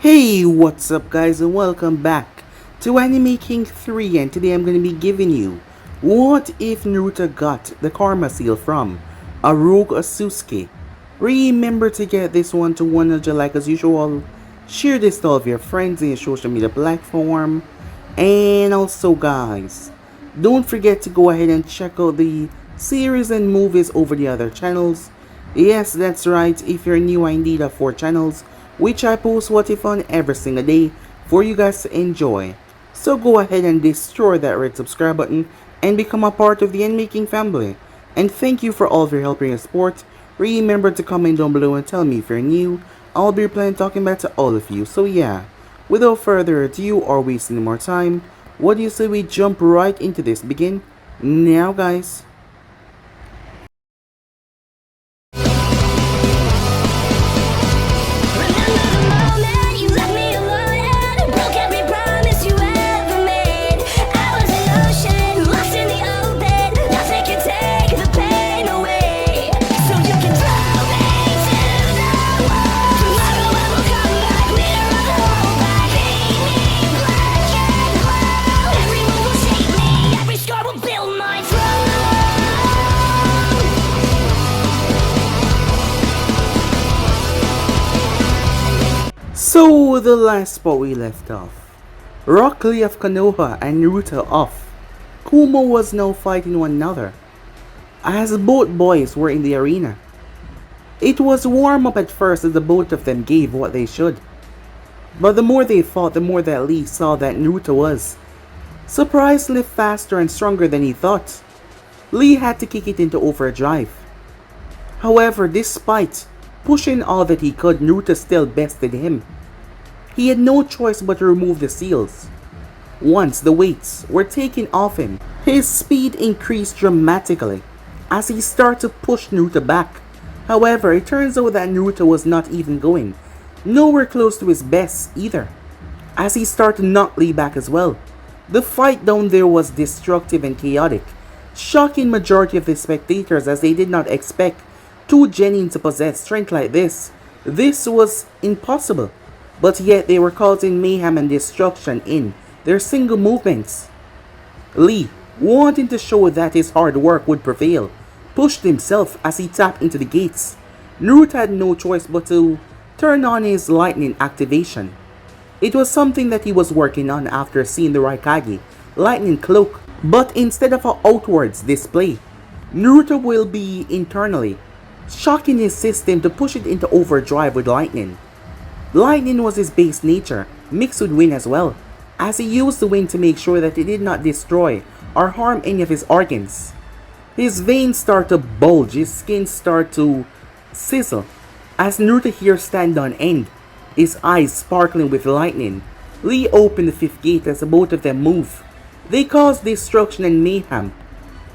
Hey, what's up guys and welcome back to Anime King 3, and today I'm going to be giving you what if Naruto got the Karma Seal from a rogue Otsutsuki. Remember to get this one to 100 like as usual, share this to all of your friends in your social media platform, and also guys, don't forget to go ahead and check out the series and movies over the other channels. Yes, that's right, if you're new I indeed have 4 channels which I post what if on every single day for you guys to enjoy. So go ahead and destroy that red subscribe button and become a part of the Anime King family. And thank you for all of your help and your support. Remember to comment down below and tell me if you're new. I'll be replying talking back to all of you. So yeah, without further ado or wasting more time, what do you say we jump right into this? Begin now guys. So the last spot we left off, Rock Lee of Konoha and Naruto off. Kumo was now fighting one another, as both boys were in the arena. It was warm up at first as the both of them gave what they should. But the more they fought, the more that Lee saw that Naruto was surprisingly faster and stronger than he thought. Lee had to kick it into overdrive. However, despite pushing all that he could, Naruto still bested him. He had no choice but to remove the seals. Once the weights were taken off him, his speed increased dramatically as he started to push Naruto back. However, it turns out that Naruto was not even going nowhere close to his best either, as he started to knock Lee back as well. The fight down there was destructive and chaotic, shocking majority of the spectators as they did not expect two genin to possess strength like this. This was impossible, but yet they were causing mayhem and destruction in their single movements. Lee, wanting to show that his hard work would prevail, pushed himself as he tapped into the gates. Naruto had no choice but to turn on his lightning activation. It was something that he was working on after seeing the Raikage lightning cloak, but instead of an outwards display, Naruto will be internally shocking his system to push it into overdrive with lightning. Lightning was his base nature, mixed with wind as well, as he used the wind to make sure that it did not destroy or harm any of his organs. His veins start to bulge, his skin start to sizzle, as Naruto here stand on end, his eyes sparkling with lightning. Lee opened the fifth gate as the both of them move. They caused destruction and mayhem.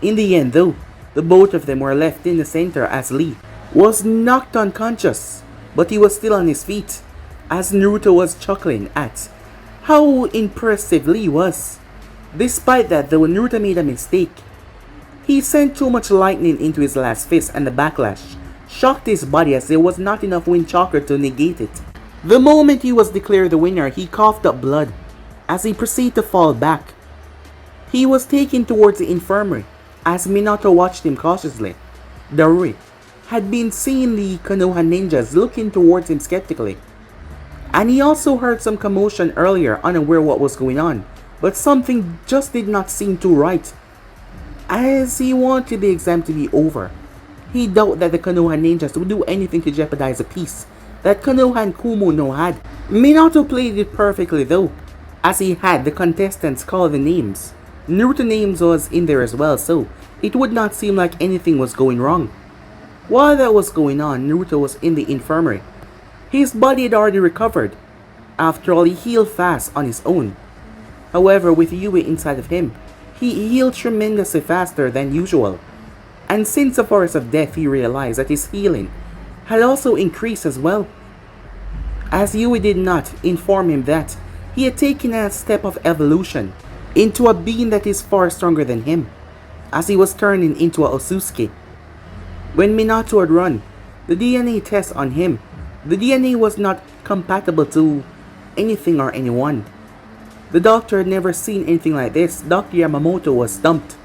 In the end though, the both of them were left in the center as Lee was knocked unconscious, but he was still on his feet, as Naruto was chuckling at how impressive Lee was. Despite that though, Naruto made a mistake. He sent too much lightning into his last fist, and the backlash shocked his body as there was not enough wind chakra to negate it. The moment he was declared the winner, he coughed up blood as he proceeded to fall back. He was taken towards the infirmary as Minato watched him cautiously. Darui had been seeing the Konoha ninjas looking towards him skeptically, and he also heard some commotion earlier, unaware what was going on, but something just did not seem too right. As he wanted the exam to be over, he doubted that the Konoha ninjas would do anything to jeopardize the peace that Konoha and Kumo now had. Minato played it perfectly though, as he had the contestants call the names. Naruto names was in there as well, so it would not seem like anything was going wrong. While that was going on, Naruto was in the infirmary. His body had already recovered. After all, he healed fast on his own. However, with Yui inside of him, he healed tremendously faster than usual. And since the forest of death, he realized that his healing had also increased as well, as Yui did not inform him that he had taken a step of evolution into a being that is far stronger than him, as he was turning into a Otsutsuki. When Minato had run the DNA test on him, the DNA was not compatible to anything or anyone. The doctor had never seen anything like this. Dr. Yamamoto was stumped.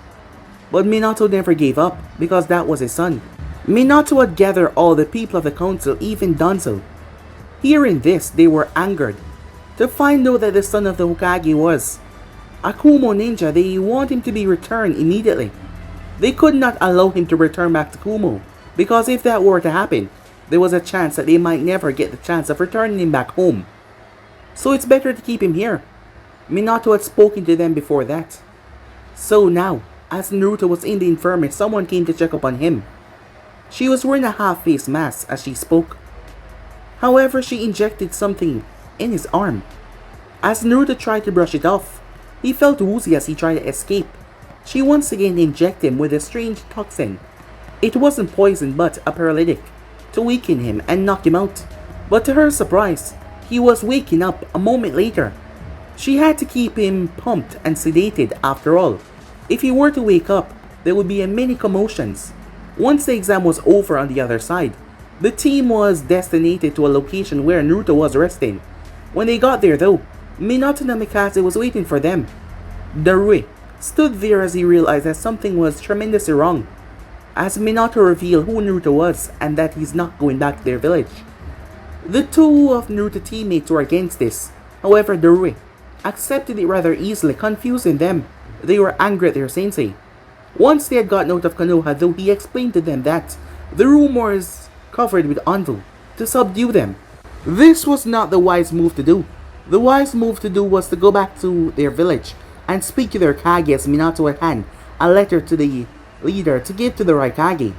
But Minato never gave up, because that was his son. Minato had gathered all the people of the council, even Danzo. Hearing this, they were angered. To find out that the son of the Hokage was a Kumo ninja, they want him to be returned immediately. They could not allow him to return back to Kumo, because if that were to happen, there was a chance that they might never get the chance of returning him back home. So it's better to keep him here. Minato had spoken to them before that. So now, as Naruto was in the infirmary, someone came to check up on him. She was wearing a half-face mask as she spoke. However, she injected something in his arm. As Naruto tried to brush it off, he felt woozy as he tried to escape. She once again injected him with a strange toxin. It wasn't poison but a paralytic, to weaken him and knock him out. But to her surprise, he was waking up a moment later. She had to keep him pumped and sedated after all. If he were to wake up, there would be many commotions. Once the exam was over on the other side, the team was destined to a location where Naruto was resting. When they got there though, Minato Namikaze was waiting for them. Darui stood there as he realized that something was tremendously wrong, as Minato revealed who Naruto was and that he's not going back to their village. The two of Naruto's teammates were against this. However, Darui accepted it rather easily, confusing them. They were angry at their sensei. Once they had gotten out of Konoha though, he explained to them that the room was covered with anvil to subdue them. This was not the wise move to do. The wise move to do was to go back to their village and speak to their Kage, as Minato had handed a letter to the leader to give to the Raikage.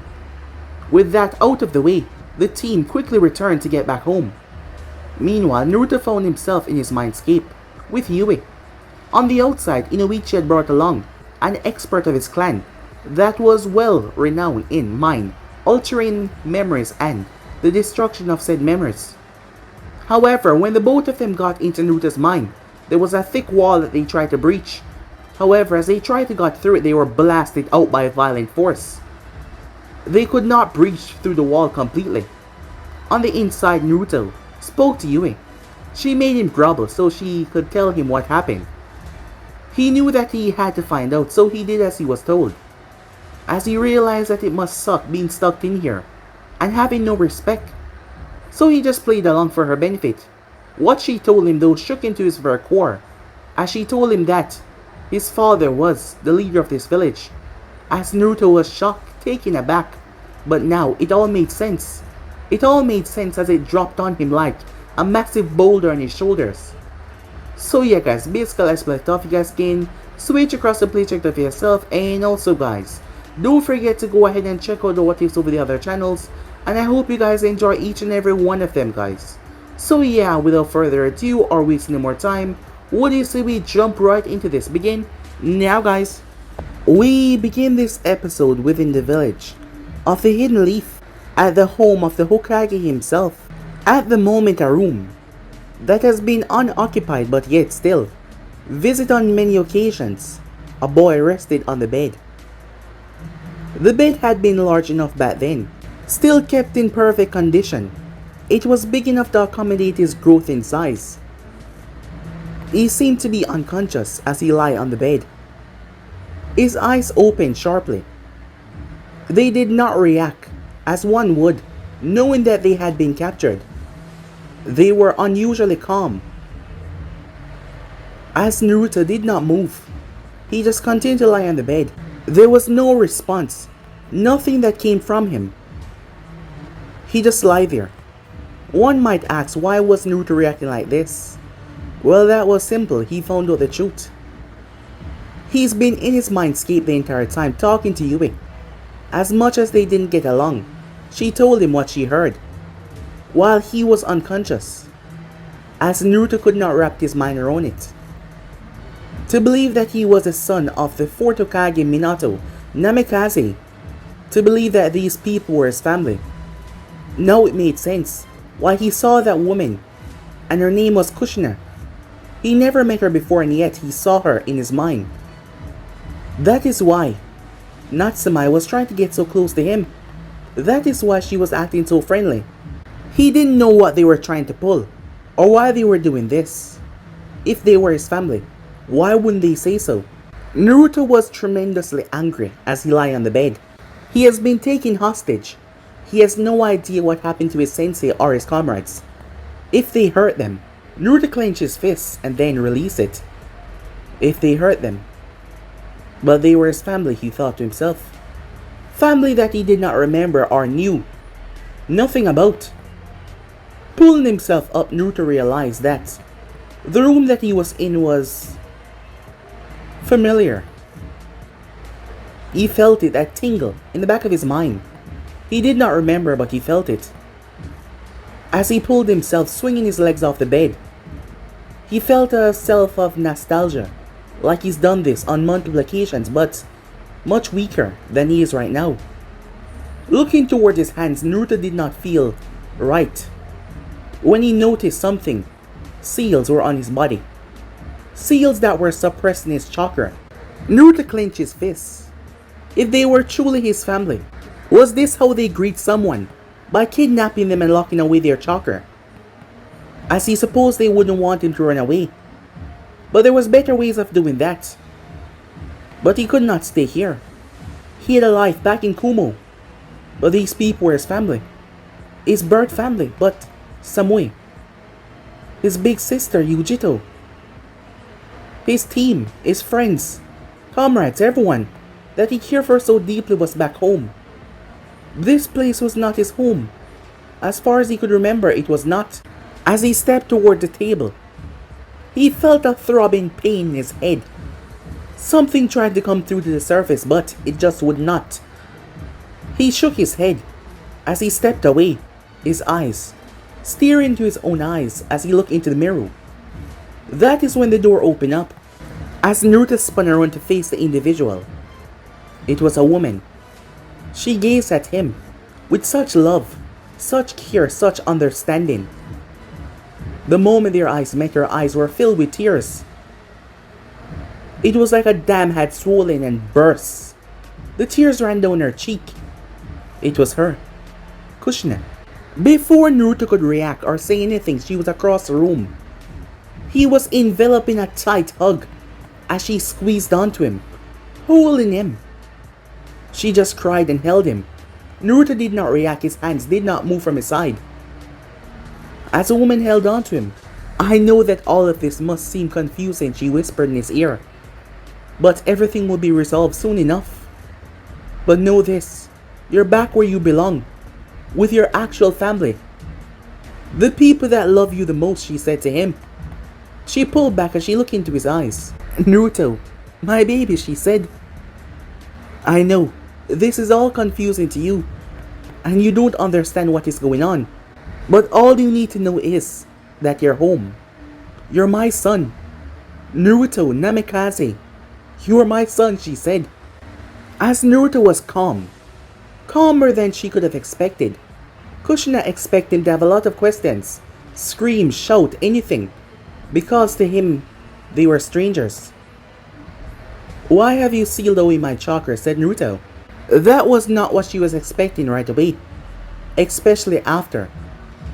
With that out of the way, the team quickly returned to get back home. Meanwhile, Naruto found himself in his mindscape with Yui. On the outside, Inoichi had brought along an expert of his clan that was well renowned in mind, altering memories and the destruction of said memories. However, when the both of them got into Naruto's mind, there was a thick wall that they tried to breach. However, as they tried to get through it, they were blasted out by a violent force. They could not breach through the wall completely. On the inside, Naruto spoke to Yui. She made him grovel so she could tell him what happened. He knew that he had to find out, so he did as he was told. As he realized that it must suck being stuck in here and having no respect, so he just played along for her benefit. What she told him though shook into his very core, as she told him that his father was the leader of this village. As Naruto was shocked, taken aback, but now it all made sense. It all made sense as it dropped on him like a massive boulder on his shoulders. So yeah guys, basically let's play off. You guys can switch across the play, check it out for yourself, and also guys, don't forget to go ahead and check out the what ifs over the other channels, and I hope you guys enjoy each and every one of them guys. So yeah, without further ado or wasting no more time, what do you say we jump right into this? Begin now guys. We begin this episode within the village of the Hidden Leaf, at the home of the Hokage himself. At the moment, a room that has been unoccupied but yet still visited on many occasions. A boy rested on the bed. The bed had been large enough back then, still kept in perfect condition. It was big enough to accommodate his growth in size. He seemed to be unconscious as he lay on the bed. His eyes opened sharply. They did not react as one would, knowing that they had been captured. They were unusually calm. As Naruto did not move, he just continued to lie on the bed. There was no response, nothing that came from him. He just lay there. One might ask, why was Naruto reacting like this? Well, that was simple. He found out the truth. He's been in his mindscape the entire time, talking to Yui. As much as they didn't get along, she told him what she heard while he was unconscious, as Naruto could not wrap his mind around it. To believe that he was the son of the 4th Hokage Minato Namikaze, to believe that these people were his family. Now it made sense why he saw that woman, and her name was Kushina. He never met her before, and yet he saw her in his mind. That is why Natsume was trying to get so close to him. That is why she was acting so friendly. He didn't know what they were trying to pull, or why they were doing this. If they were his family, why wouldn't they say so? Naruto was tremendously angry as he lay on the bed. He has been taken hostage. He has no idea what happened to his sensei or his comrades. If they hurt them, Naruto clenched his fists and then released it. If they hurt them. But they were his family, he thought to himself. Family that he did not remember or knew nothing about. Pulling himself up, Naruto realized that the room that he was in was familiar. He felt it, that tingle in the back of his mind. He did not remember, but he felt it. As he pulled himself, swinging his legs off the bed, he felt a self of nostalgia, like he's done this on multiple occasions, but much weaker than he is right now. Looking toward his hands, Naruto did not feel right. When he noticed something, seals were on his body. Seals that were suppressing his chakra. Naruto clenched his fists. If they were truly his family, was this how they greet someone? By kidnapping them and locking away their chakra? As he supposed they wouldn't want him to run away. But there was better ways of doing that. But he could not stay here. He had a life back in Kumo. But these people were his family. His birth family, but Samui. His big sister, Yujito. His team, his friends, comrades, everyone that he cared for so deeply was back home. This place was not his home. As far as he could remember, it was not. As he stepped toward the table, he felt a throbbing pain in his head. Something tried to come through to the surface, but it just would not. He shook his head as he stepped away, his eyes staring into his own eyes as he looked into the mirror. That is when the door opened up, as Naruto spun around to face the individual. It was a woman. She gazed at him with such love, such care, such understanding. The moment their eyes met, her eyes were filled with tears. It was like a dam had swollen and burst. The tears ran down her cheek. It was her, Kushina. Before Naruto could react or say anything, she was across the room. He was enveloped in a tight hug as she squeezed onto him, holding him. She just cried and held him. Naruto did not react, his hands did not move from his side. As the woman held on to him, "I know that all of this must seem confusing," she whispered in his ear. "But everything will be resolved soon enough. But know this, you're back where you belong, with your actual family. The people that love you the most," she said to him. She pulled back as she looked into his eyes. "Naruto, my baby," she said. "I know, this is all confusing to you, and you don't understand what is going on. But all you need to know is that you're home. You're my son. Naruto Namikaze. You're my son," she said. As Naruto was calm, calmer than she could have expected. Kushina expected him to have a lot of questions, scream, shout, anything, because to him, they were strangers. "Why have you sealed away my chakra?" said Naruto. That was not what she was expecting right away, especially after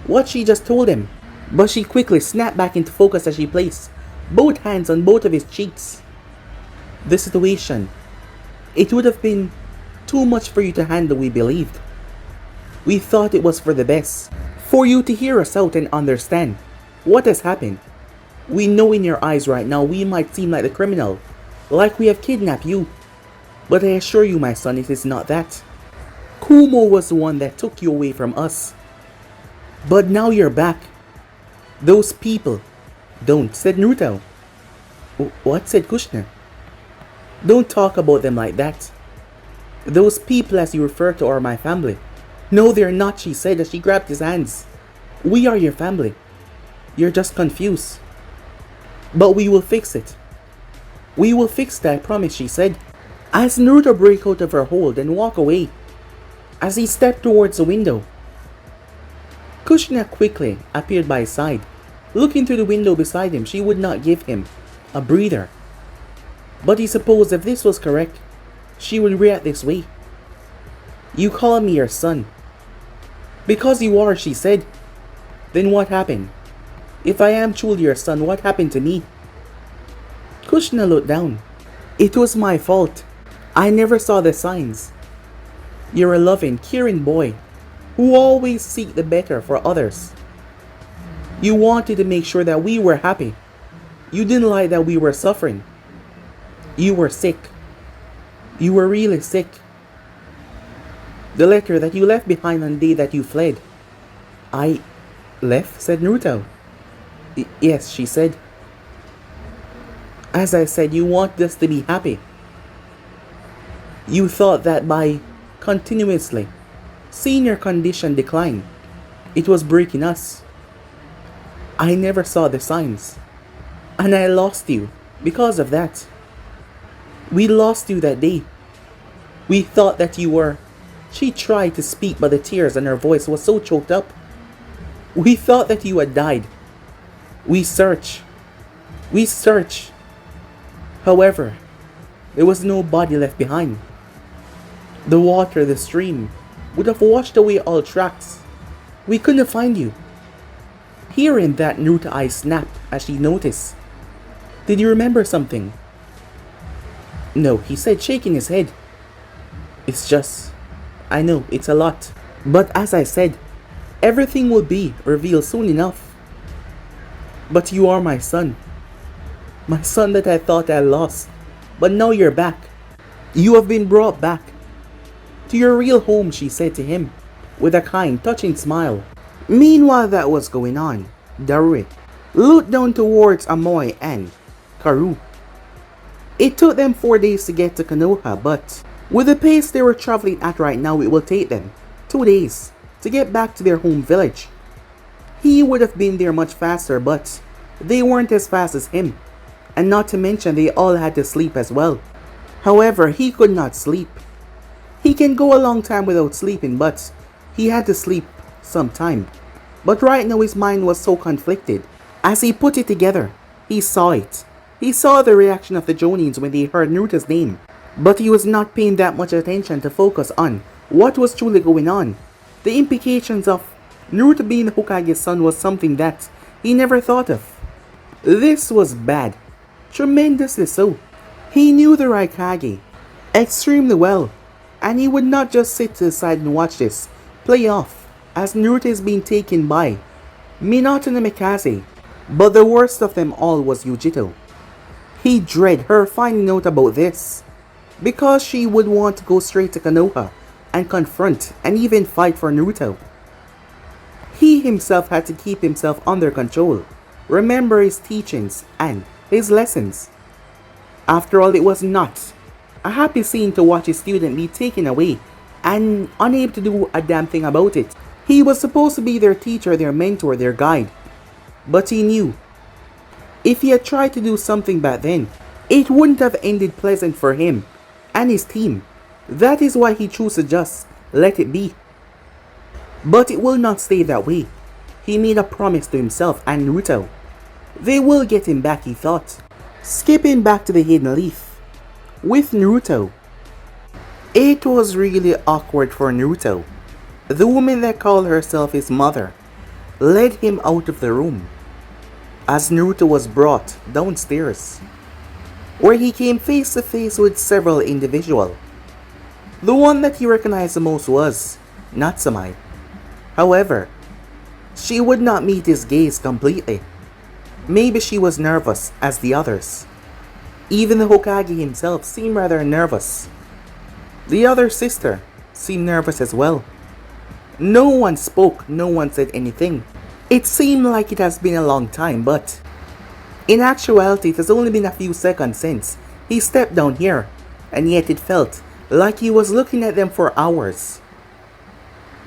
what she just told him. But she quickly snapped back into focus as she placed both hands on both of his cheeks. "The situation, it would have been too much for you to handle, we believed. We thought it was for the best, for you to hear us out and understand what has happened. We know in your eyes right now we might seem like the criminal, like we have kidnapped you. But I assure you, my son, it is not that. Kumo was the one that took you away from us. But now you're back. Those people don't," said Naruto. "What?" said Kushina. "Don't talk about them like that. Those people as you refer to are my family." "No, they're not," she said as she grabbed his hands. "We are your family. You're just confused. But we will fix it. We will fix that, I promise," she said. As Naruto broke out of her hold and walked away, as he stepped towards the window, Kushina quickly appeared by his side. Looking through the window beside him, she would not give him a breather. But he supposed if this was correct, she would react this way. "You call me your son." "Because you are," she said. "Then what happened? If I am truly your son, what happened to me? Kushina looked down. It was my fault. I never saw the signs. You're a loving, caring boy who always seek the better for others. You wanted to make sure that we were happy. You didn't like that we were suffering. You were sick. You were really sick. The letter that you left behind on the day that you fled. I left, said Naruto. Yes, she said. As I said, you want us to be happy. You thought that by continuously seeing your condition decline, it was breaking us. I never saw the signs. And I lost you because of that. We lost you that day. We thought that you were... She tried to speak, but the tears in her voice was so choked up. We thought that you had died. We searched. However, there was no body left behind. The water, the stream, would have washed away all tracks. We couldn't find you. Hearing that, Naruto's eyes snapped as she noticed. Did you remember something? No, he said, shaking his head. It's just... I know, it's a lot. But as I said, everything will be revealed soon enough. But you are my son. My son that I thought I lost. But now you're back. You have been brought back to your real home, she said to him, with a kind, touching smile. Meanwhile that was going on, Darui looked down towards Amoy and Karu. It took them 4 days to get to Konoha, but with the pace they were traveling at right now, it will take them 2 days to get back to their home village. He would have been there much faster, but they weren't as fast as him, and not to mention they all had to sleep as well. However, he could not sleep. He can go a long time without sleeping, but he had to sleep sometime. But right now his mind was so conflicted. As he put it together, he saw it. He saw the reaction of the Jonins when they heard Naruto's name. But he was not paying that much attention to focus on what was truly going on. The implications of Naruto being the Hokage's son was something that he never thought of. This was bad. Tremendously so. He knew the Raikage extremely well, and he would not just sit to the side and watch this play off as Naruto is being taken by Minato and Mikaze. But the worst of them all was Yujito. He dreaded her finding out about this, because she would want to go straight to Konoha and confront and even fight for Naruto. He himself had to keep himself under control, remember his teachings and his lessons. After all, it was not a happy scene to watch his student be taken away and unable to do a damn thing about it. He was supposed to be their teacher, their mentor, their guide. But he knew if he had tried to do something back then, it wouldn't have ended pleasant for him and his team. That is why he chose to just let it be. But it will not stay that way. He made a promise to himself and Naruto. They will get him back, he thought. Skipping back to the Hidden Leaf. With Naruto. It was really awkward for Naruto. The woman that called herself his mother led him out of the room as Naruto was brought downstairs, where he came face to face with several individuals. The one that he recognized the most was Natsume. However, she would not meet his gaze completely. Maybe she was nervous as the others. Even the Hokage himself seemed rather nervous. The other sister seemed nervous as well. No one spoke, no one said anything. It seemed like it has been a long time, but in actuality it has only been a few seconds since he stepped down here, and yet it felt like he was looking at them for hours.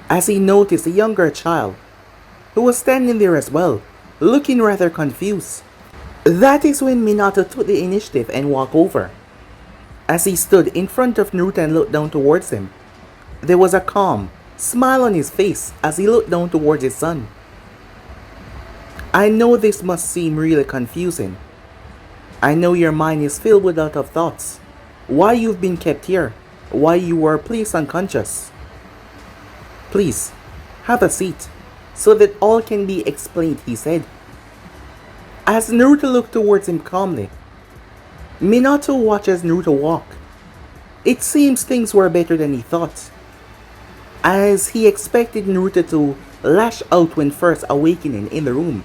As he noticed a younger child who was standing there as well, looking rather confused. That is when Minato took the initiative and walked over. As he stood in front of Naruto and looked down towards him, there was a calm smile on his face as he looked down towards his son. I know this must seem really confusing. I know your mind is filled with a lot of thoughts. Why you've been kept here, why you were placed unconscious. Please, have a seat, so that all can be explained, he said. As Naruto looked towards him calmly, Minato watches Naruto walk. It seems things were better than he thought, as he expected Naruto to lash out when first awakening in the room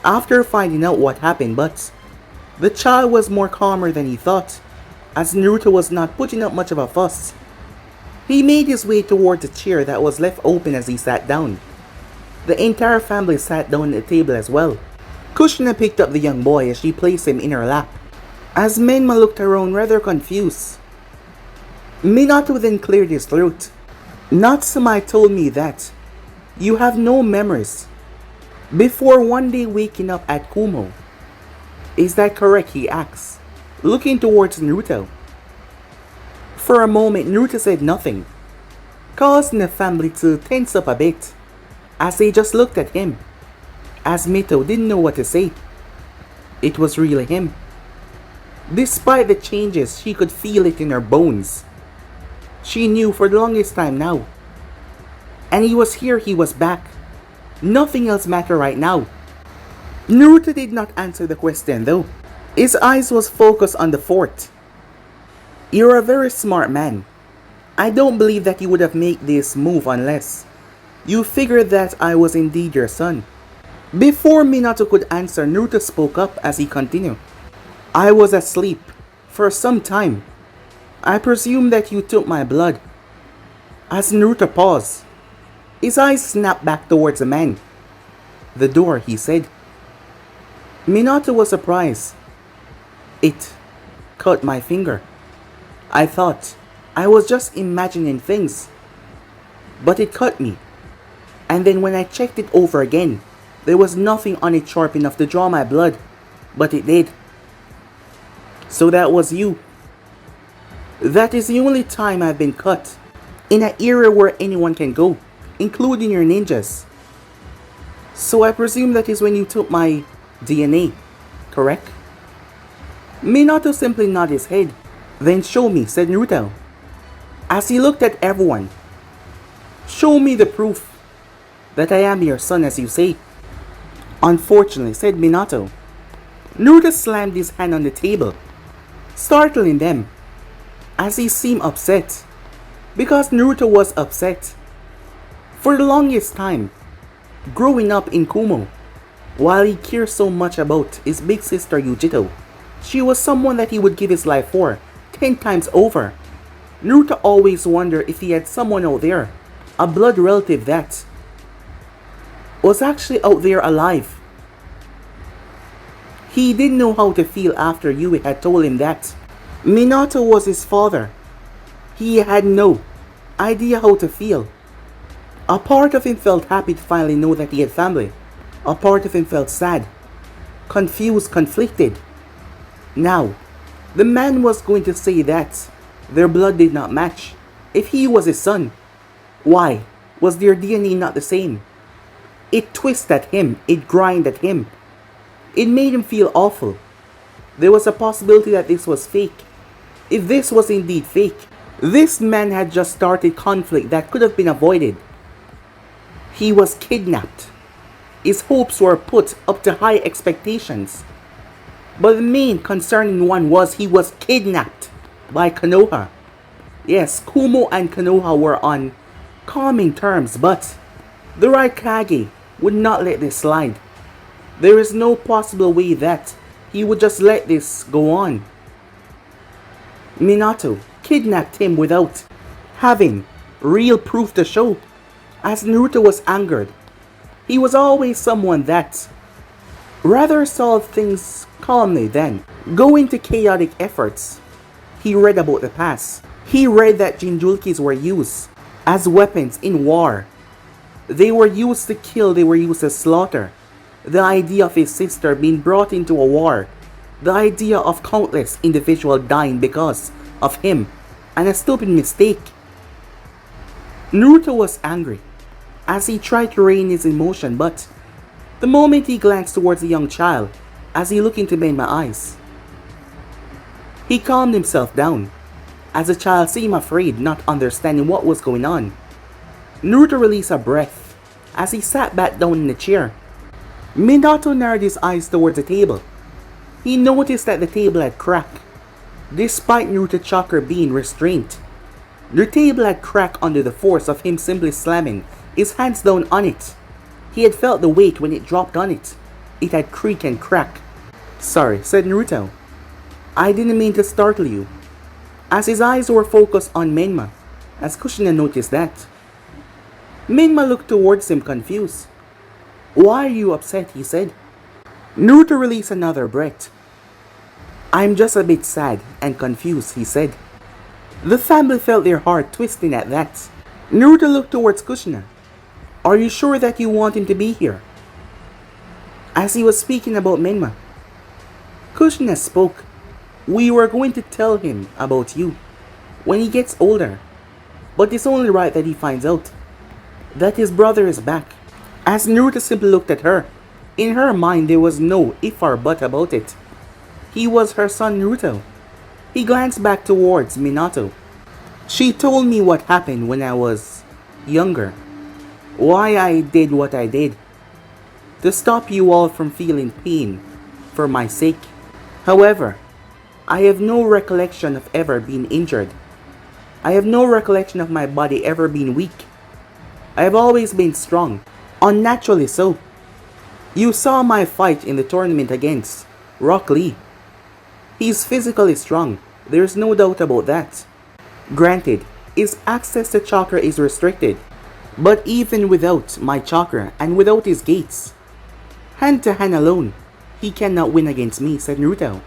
after finding out what happened, but the child was more calmer than he thought, as Naruto was not putting up much of a fuss. He made his way towards a chair that was left open as he sat down. The entire family sat down at the table as well. Kushina picked up the young boy as she placed him in her lap, as Menma looked around rather confused. Minato then cleared his throat. Natsumai told me that you have no memories before one day waking up at Kumo. Is that correct? He asked, looking towards Naruto. For a moment, Naruto said nothing, causing the family to tense up a bit as they just looked at him, as Mito didn't know what to say. It was really him. Despite the changes, she could feel it in her bones. She knew for the longest time now. And he was here, he was back. Nothing else mattered right now. Naruto did not answer the question though. His eyes was focused on the fort. You're a very smart man. I don't believe that you would have made this move unless you figured that I was indeed your son. Before Minato could answer, Naruto spoke up as he continued. I was asleep for some time. I presume that you took my blood. As Naruto paused, his eyes snapped back towards the man. The door, he said. Minato was surprised. It cut my finger. I thought I was just imagining things, but it cut me. And then when I checked it over again, there was nothing on it sharp enough to draw my blood, but it did. So that was you. That is the only time I've been cut, in an era where anyone can go, including your ninjas. So I presume that is when you took my DNA, correct? Minato simply nodded his head. Then show me, said Naruto, as he looked at everyone. Show me the proof that I am your son as you say. Unfortunately, said Minato. Naruto slammed his hand on the table, startling them, as he seemed upset, because Naruto was upset. For the longest time, growing up in Kumo, while he cared so much about his big sister Yujito, she was someone that he would give his life for 10 times over. Naruto always wondered if he had someone out there, a blood relative that was actually out there alive. He didn't know how to feel after Yui had told him that Minato was his father. He had no idea how to feel. A part of him felt happy to finally know that he had family. A part of him felt sad, confused, conflicted. Now, the man was going to say that their blood did not match. If he was his son, why was their DNA not the same? It twisted at him, it grinded at him. It made him feel awful. There was a possibility that this was fake. If this was indeed fake, this man had just started conflict that could have been avoided. He was kidnapped. His hopes were put up to high expectations. But the main concerning one was he was kidnapped by Konoha. Yes, Kumo and Konoha were on calming terms, but the Raikage would not let this slide. There is no possible way that he would just let this go on. Minato kidnapped him without having real proof to show, as Naruto was angered. He was always someone that rather solve things calmly than go into chaotic efforts. He read about the past. He read that Jinchurikis were used as weapons in war. They were used to kill, they were used to slaughter. The idea of his sister being brought into a war. The idea of countless individuals dying because of him and a stupid mistake. Naruto was angry as he tried to rein his emotion, but the moment he glanced towards the young child as he looked into Menma's eyes, he calmed himself down as the child seemed afraid, not understanding what was going on. Naruto released a breath as he sat back down in the chair. Minato narrowed his eyes towards the table. He noticed that the table had cracked. Despite Naruto's chakra being restrained, the table had cracked under the force of him simply slamming his hands down on it. He had felt the weight when it dropped on it. It had creaked and cracked. "Sorry," said Naruto. "I didn't mean to startle you." As his eyes were focused on Menma, as Kushina noticed that. Menma looked towards him confused. "Why are you upset?" he said. Naruto released another breath. "I'm just a bit sad and confused," he said. The family felt their heart twisting at that. Naruto looked towards Kushina. "Are you sure that you want him to be here?" As he was speaking about Menma, Kushina spoke. "We were going to tell him about you when he gets older, but it's only right that he finds out that his brother is back." As Naruto simply looked at her, in her mind there was no if or but about it. He was her son Naruto. He glanced back towards Minato. "She told me what happened when I was younger. Why I did what I did. To stop you all from feeling pain for my sake. However, I have no recollection of ever being injured. I have no recollection of my body ever being weak. I have always been strong, unnaturally so. You saw my fight in the tournament against Rock Lee. He's physically strong, there's no doubt about that. Granted, his access to chakra is restricted, but even without my chakra and without his gates, hand to hand alone, he cannot win against me," said Naruto.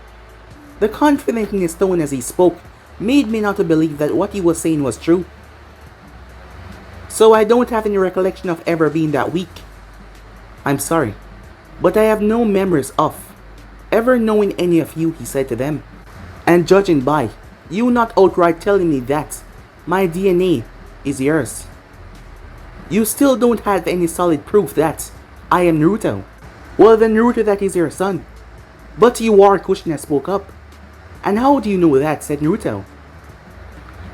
The confidence in his tone as he spoke made Minato believe that what he was saying was true. "So I don't have any recollection of ever being that weak. I'm sorry, but I have no memories of ever knowing any of you," he said to them. "And judging by you not outright telling me that my DNA is yours, you still don't have any solid proof that I am Naruto. Well then, Naruto, that is your son." "But you are," Kushina spoke up. "And how do you know that?" said Naruto.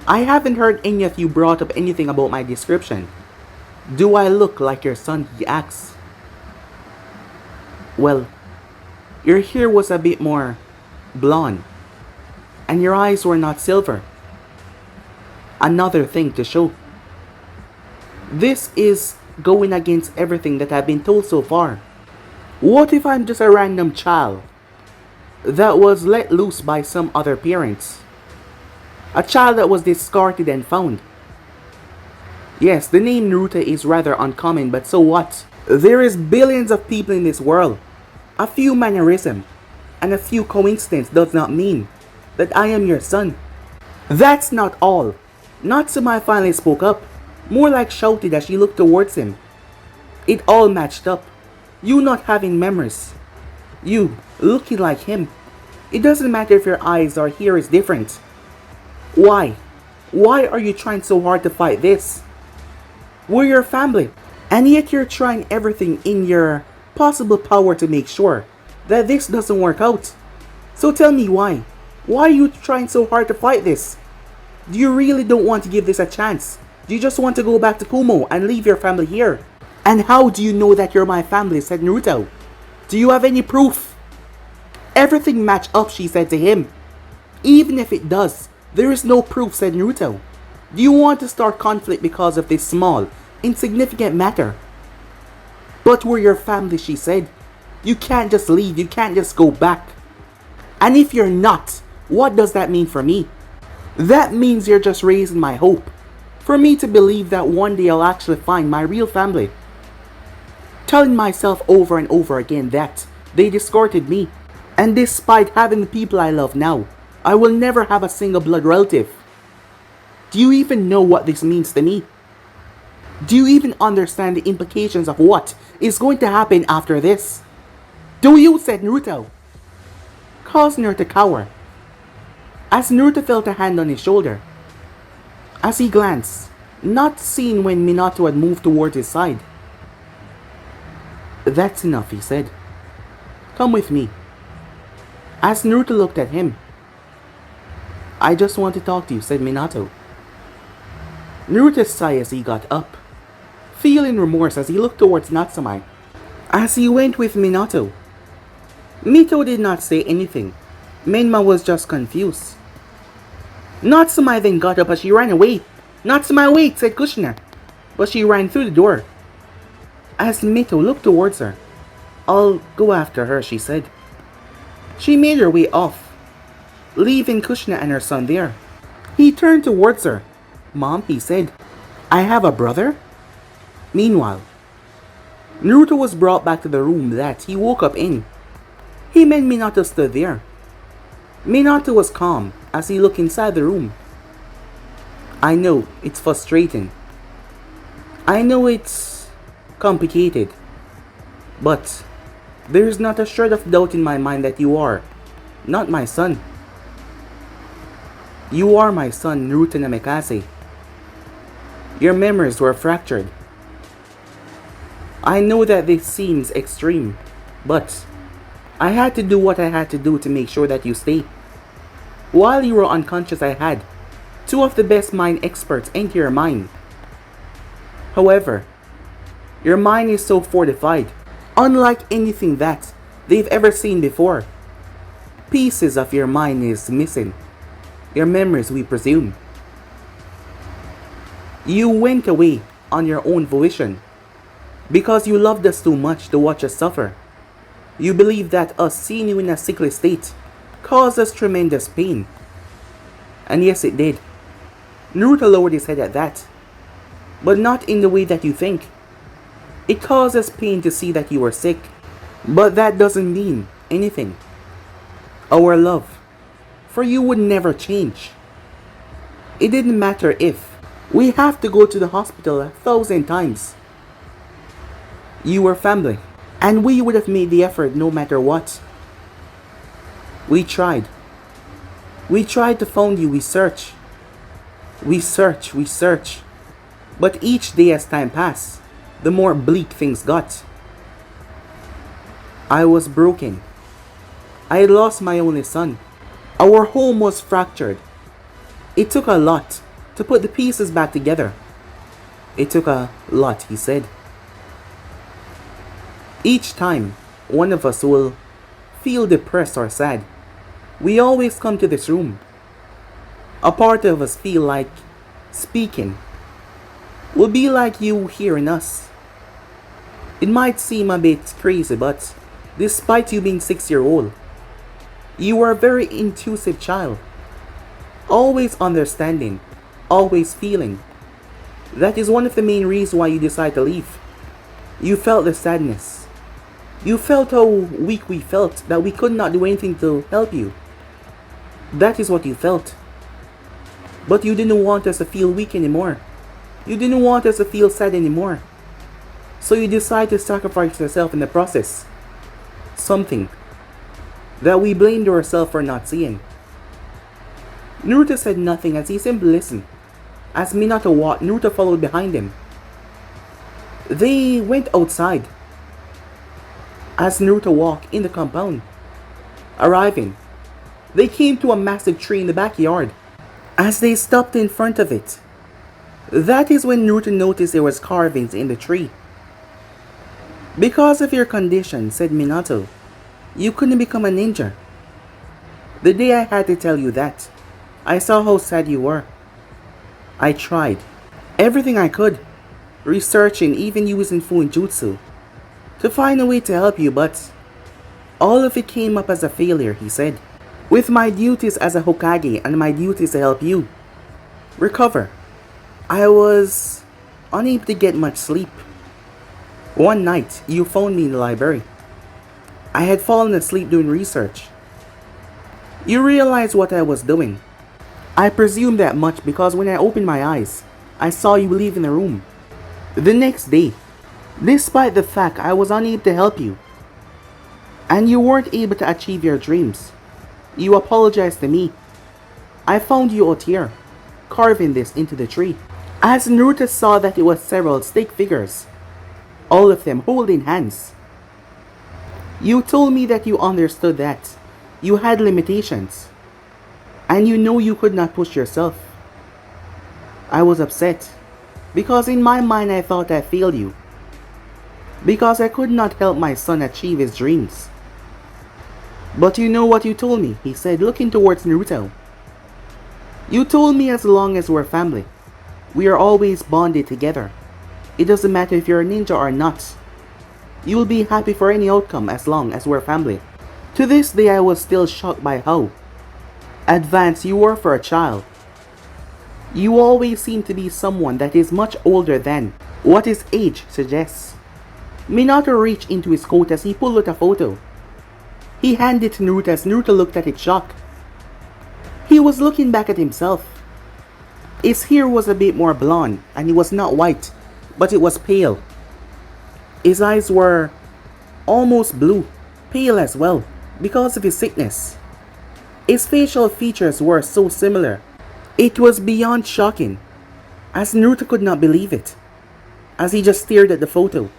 "I haven't heard any of you brought up anything about my description. Do I look like your son?" he asked. "Well, your hair was a bit more blonde, and your eyes were not silver. Another thing to show. This is going against everything that I've been told so far. What if I'm just a random child that was let loose by some other parents? A child that was discarded and found? Yes, the name Naruto is rather uncommon, but so what? There is billions of people in this world. A few mannerism and a few coincidence does not mean that I am your son. That's not all." Natsumi finally spoke up, more like shouted as she looked towards him. It all matched up. You not having memories. You looking like him. It doesn't matter if your eyes or hair is different. Why? Why are you trying so hard to fight this? We're your family, and yet you're trying everything in your possible power to make sure that this doesn't work out. So tell me why. Why are you trying so hard to fight this? Do you really don't want to give this a chance? Do you just want to go back to Kumo and leave your family here? And how do you know that you're my family? Said Naruto. Do you have any proof? Everything matched up, she said to him. Even if it does, there is no proof, said Naruto. Do you want to start conflict because of this small, insignificant matter? But we're your family, she said. You can't just leave, you can't just go back. And if you're not, what does that mean for me? That means you're just raising my hope, for me to believe that one day I'll actually find my real family. Telling myself over and over again that they discarded me, and despite having the people I love now, I will never have a single blood relative. Do you even know what this means to me? Do you even understand the implications of what is going to happen after this? Do you? Said Naruto, causing her to cower. As Naruto felt a hand on his shoulder, as he glanced, not seeing when Minato had moved towards his side. That's enough, he said. Come with me. As Naruto looked at him, I just want to talk to you, said Minato. Naruto sighed as he got up, feeling remorse as he looked towards Natsumi. as he went with Minato. Mito did not say anything. Menma was just confused. Natsumi then got up as she ran away. Natsumi, wait, said Kushina, but she ran through the door. As Mito looked towards her, I'll go after her, she said. She made her way off, leaving Kushina and her son there. He turned towards her. Mom, he said, I have a brother? Meanwhile, Naruto was brought back to the room that he woke up in. Him and Minato stood there. Minato was calm as he looked inside the room. I know it's frustrating. I know it's complicated. But there's not a shred of doubt in my mind that you are not my son. You are my son, Naruto Namikaze. Your memories were fractured. I know that this seems extreme, but I had to do what I had to do to make sure that you stay. While you were unconscious, I had two of the best mind experts enter your mind. However, your mind is so fortified, unlike anything that they've ever seen before. Pieces of your mind is missing. Your memories, we presume. You went away on your own volition because you loved us too much to watch us suffer. You believed that us seeing you in a sickly state caused us tremendous pain. And yes, it did. Naruto lowered his head at that. But not in the way that you think. It caused us pain to see that you were sick. But that doesn't mean anything. Our love for you would never change. It didn't matter if we have to go to the hospital 1,000 times. You were family, and we would have made the effort no matter what. We tried. We tried to find you, we search. We search. But each day as time passed, the more bleak things got. I was broken. I had lost my only son. Our home was fractured. It took a lot to put the pieces back together. It took a lot, he said. Each time one of us will feel depressed or sad, we always come to this room. A part of us feel like speaking. Will be like you hearing us. It might seem a bit crazy, but despite you being 6-year-old, you are a very intuitive child. Always understanding, always feeling. That is one of the main reasons why you decided to leave. You felt the sadness. You felt how weak we felt, that we could not do anything to help you. That is what you felt. But you didn't want us to feel weak anymore. You didn't want us to feel sad anymore. So you decided to sacrifice yourself in the process. Something that we blamed ourselves for not seeing. Naruto said nothing as he simply listened. As Minato walked, Naruto followed behind him. They went outside. As Naruto walked in the compound, arriving, they came to a massive tree in the backyard. As they stopped in front of it, that is when Naruto noticed there was carvings in the tree. Because of your condition, said Minato, you couldn't become a ninja. The day I had to tell you that, I saw how sad you were. I tried everything I could, researching, even using Fuinjutsu, to find a way to help you, but all of it came up as a failure, he said. With my duties as a Hokage and my duties to help you recover, I was unable to get much sleep. One night, you phoned me in the library. I had fallen asleep doing research. You realized what I was doing. I presumed that much because when I opened my eyes, I saw you leaving the room. The next day, despite the fact I was unable to help you, and you weren't able to achieve your dreams, you apologized to me. I found you out here, carving this into the tree. As Naruto saw that it was several stick figures, all of them holding hands. You told me that you understood that you had limitations, and you know you could not push yourself. I was upset, because in my mind I thought I failed you. because I could not help my son achieve his dreams. But you know what you told me, he said, looking towards Naruto. You told me as long as we're family, we are always bonded together. It doesn't matter if you're a ninja or not. You will be happy for any outcome as long as we're family. To this day I was still shocked by how advanced you were for a child. You always seem to be someone that is much older than what his age suggests. Minato reached into his coat as he pulled out a photo. He handed it to Naruto as Naruto looked at it shocked. He was looking back at himself. His hair was a bit more blonde and it was not white, but it was pale. His eyes were almost blue, pale as well, because of his sickness. His facial features were so similar. It was beyond shocking, as Naruto could not believe it, as he just stared at the photo.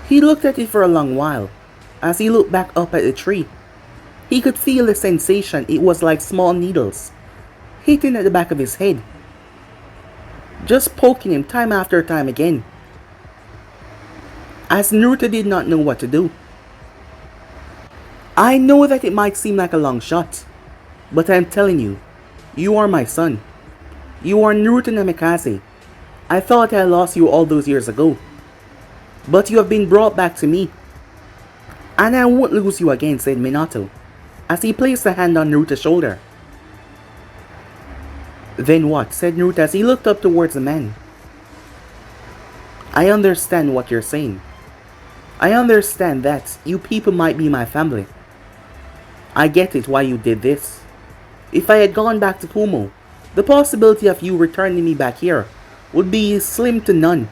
He looked at it for a long while. As he looked back up at the tree, he could feel the sensation. It was like small needles hitting at the back of his head, just poking him time after time again. As Naruto did not know what to do. I know that it might seem like a long shot, but I'm telling you, you are my son. You are Naruto Namikaze. I thought I lost you all those years ago, but you have been brought back to me. And I won't lose you again, said Minato, as he placed a hand on Naruto's shoulder. Then what? Said Naruto as he looked up towards the man. I understand what you're saying. I understand that you people might be my family. I get it why you did this. If I had gone back to Kumo, the possibility of you returning me back here would be slim to none.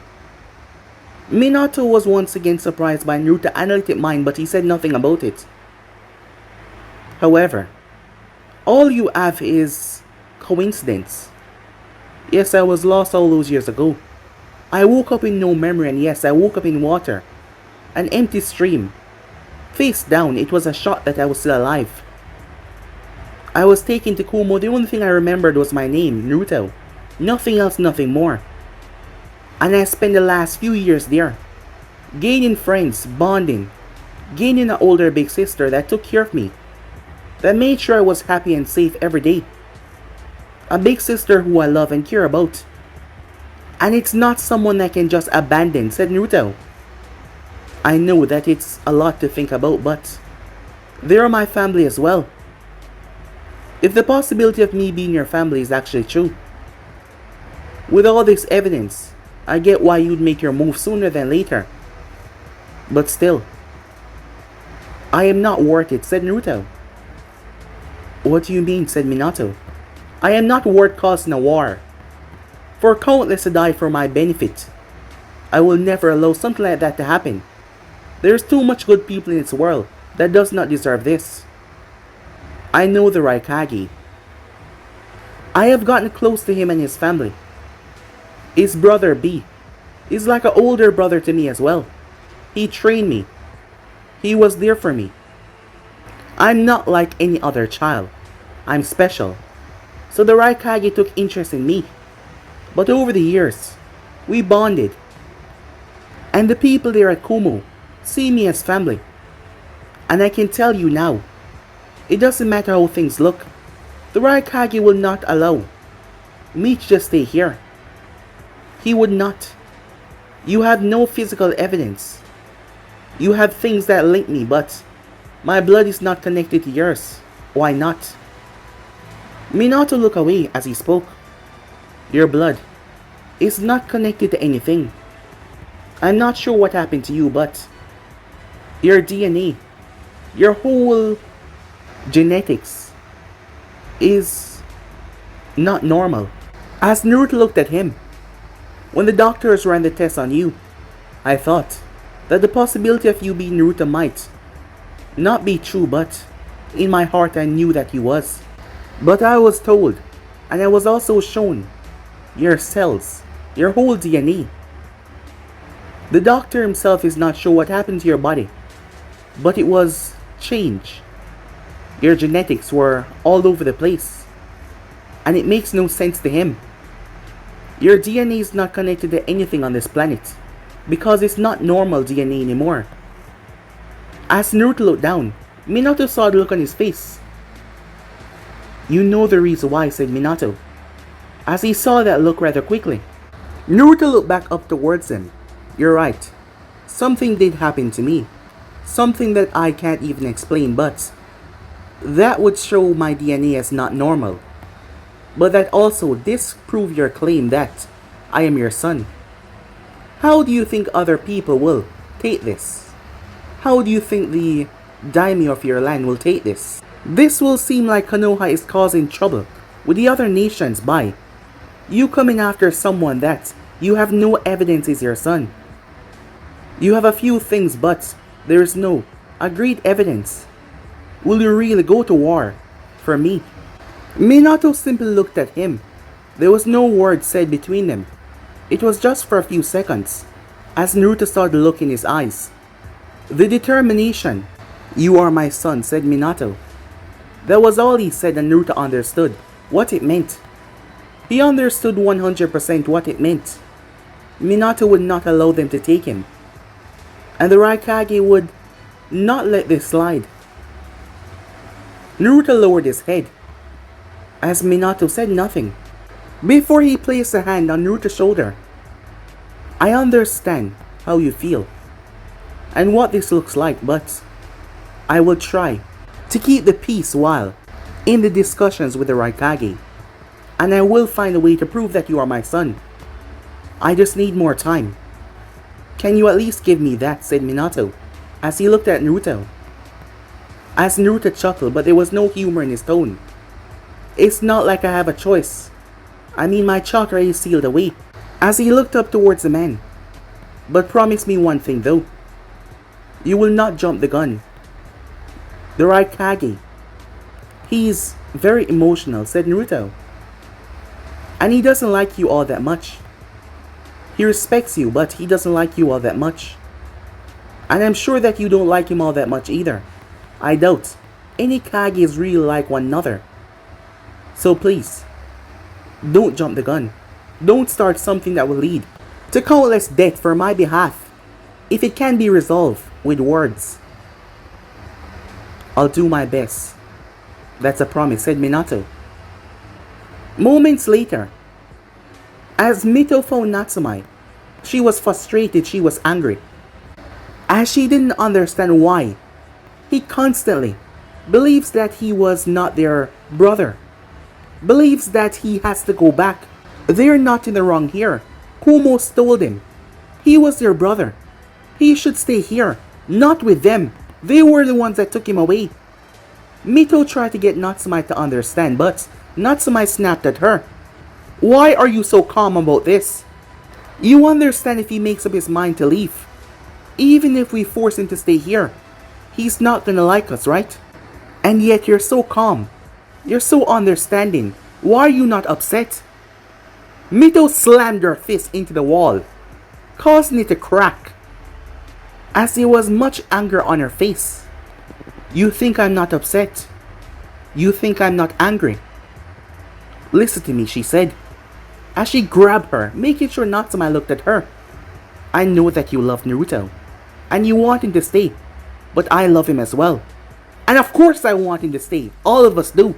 Minato was once again surprised by Naruto's analytic mind, but he said nothing about it. However, all you have is coincidence. Yes, I was lost all those years ago. I woke up in no memory, and yes, I woke up in water. An empty stream. Face down, it was a shock that I was still alive. I was taken to Kumo. The only thing I remembered was my name, Naruto. Nothing else, nothing more. And I spent the last few years there, gaining friends, bonding, gaining an older big sister that took care of me, that made sure I was happy and safe every day. A big sister who I love and care about. And it's not someone I can just abandon, said Naruto. I know that it's a lot to think about, but they are my family as well. If the possibility of me being your family is actually true, with all this evidence, I get why you'd make your move sooner than later. But still, I am not worth it, said Naruto. What do you mean, said Minato. I am not worth causing a war. For countless to die for my benefit. I will never allow something like that to happen. There's too much good people in this world that does not deserve this. I know the Raikage. I have gotten close to him and his family. His brother B is like an older brother to me as well. He trained me. He was there for me. I'm not like any other child. I'm special. So the Raikage took interest in me. But over the years, we bonded. And the people there at Kumo see me as family. And I can tell you now, it doesn't matter how things look. The Raikage will not allow me to just stay here. He would not. You have no physical evidence. You have things that link me, but my blood is not connected to yours. Why not? Minato looked away as he spoke. Your blood is not connected to anything. I'm not sure what happened to you, but your DNA, your whole genetics is not normal. As Naruto looked at him, when the doctors ran the test on you, I thought that the possibility of you being Naruto might not be true, but in my heart I knew that he was. But I was told, and I was also shown, your cells, your whole DNA. The doctor himself is not sure what happened to your body, but it was change. Your genetics were all over the place, and it makes no sense to him. Your DNA is not connected to anything on this planet. because it's not normal DNA anymore. As Naruto looked down, Minato saw the look on his face. You know the reason why, said Minato, as he saw that look rather quickly. Naruto looked back up towards him. You're right. Something did happen to me. Something that I can't even explain, but that would show my DNA as not normal. But that also disprove your claim that I am your son. How do you think other people will take this? How do you think the daimyo of your land will take this? This will seem like Konoha is causing trouble with the other nations by you coming after someone that you have no evidence is your son. You have a few things, but there is no agreed evidence. Will you really go to war for me? Minato simply looked at him. There was no word said between them. It was just for a few seconds, as Naruto saw the look in his eyes. The determination. You are my son, said Minato. That was all he said, and Naruto understood what it meant. He understood 100% what it meant. Minato would not allow them to take him, and the Raikage would not let this slide. Naruto lowered his head, as Minato said nothing, before he placed a hand on Naruto's shoulder. I understand how you feel, and what this looks like, but I will try to keep the peace while in the discussions with the Raikage, and I will find a way to prove that you are my son. I just need more time. Can you at least give me that, said Minato, as he looked at Naruto. As Naruto chuckled, but there was no humor in his tone. It's not like I have a choice. I mean, my chakra is sealed away, as he looked up towards the man. But promise me one thing though. You will not jump the gun. The Raikage. He's very emotional, said Naruto. And he doesn't like you all that much. He respects you, but he doesn't like you all that much. And I'm sure that you don't like him all that much either. I doubt any Kages really like one another. So please, don't jump the gun. Don't start something that will lead to countless death for my behalf, if it can be resolved with words. I'll do my best. That's a promise, said Minato. Moments later, as Mito found Natsume, she was frustrated, she was angry, as she didn't understand why he constantly believes that he was not their brother, believes that he has to go back. They're not in the wrong here. Kumo told him he was their brother. He should stay here, not with them. They were the ones that took him away. Mito tried to get Natsume to understand, but Natsume snapped at her. Why are you so calm about this? You understand if he makes up his mind to leave. Even if we force him to stay here, he's not gonna like us, right? And yet you're so calm. You're so understanding. Why are you not upset? Mito slammed her fist into the wall, causing it to crack, as there was much anger on her face. You think I'm not upset? You think I'm not angry? Listen to me, she said, as she grabbed her, making sure Natsume looked at her. I know that you love Naruto, and you want him to stay, but I love him as well. And of course I want him to stay. All of us do.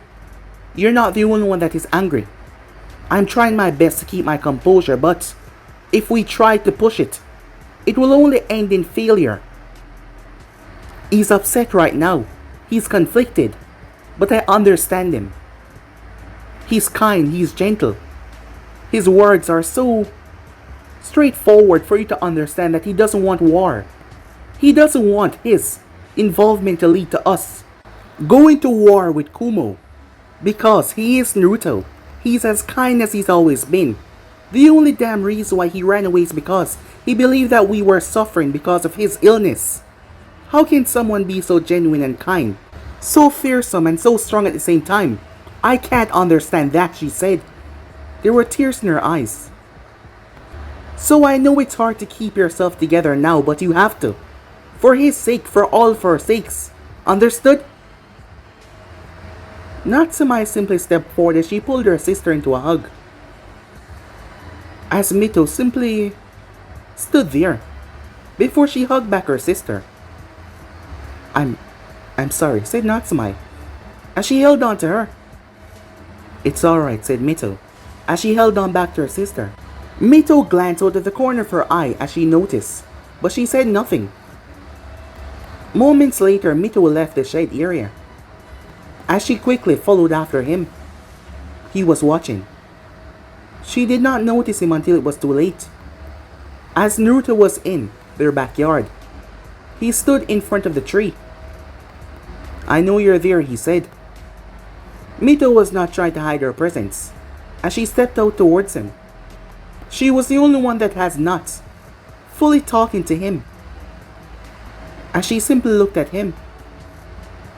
You're not the only one that is angry. I'm trying my best to keep my composure, but if we try to push it, it will only end in failure. He's upset right now. He's conflicted, but I understand him. He's kind, he's gentle. His words are so straightforward for you to understand that he doesn't want war. He doesn't want his involvement to lead to us going to war with Kumo, because he is Naruto. He's as kind as he's always been. The only damn reason why he ran away is because he believed that we were suffering because of his illness. How can someone be so genuine and kind, so fearsome and so strong at the same time? I can't understand that, she said. There were tears in her eyes. So I know it's hard to keep yourself together now, but you have to. For his sake, for all of our sakes. Understood? Natsume simply stepped forward as she pulled her sister into a hug, as Mito simply stood there, before she hugged back her sister. I'm I'm sorry, said Natsume, as she held on to her. It's alright, said Mito, as she held on back to her sister. Mito glanced out of the corner of her eye as she noticed, but she said nothing. Moments later, Mito left the shade area, as she quickly followed after him. He was watching. She did not notice him until it was too late. As Naruto was in their backyard, he stood in front of the tree. I know you're there, he said. Mito was not trying to hide her presence, as she stepped out towards him. She was the only one that has not fully talking to him, as she simply looked at him.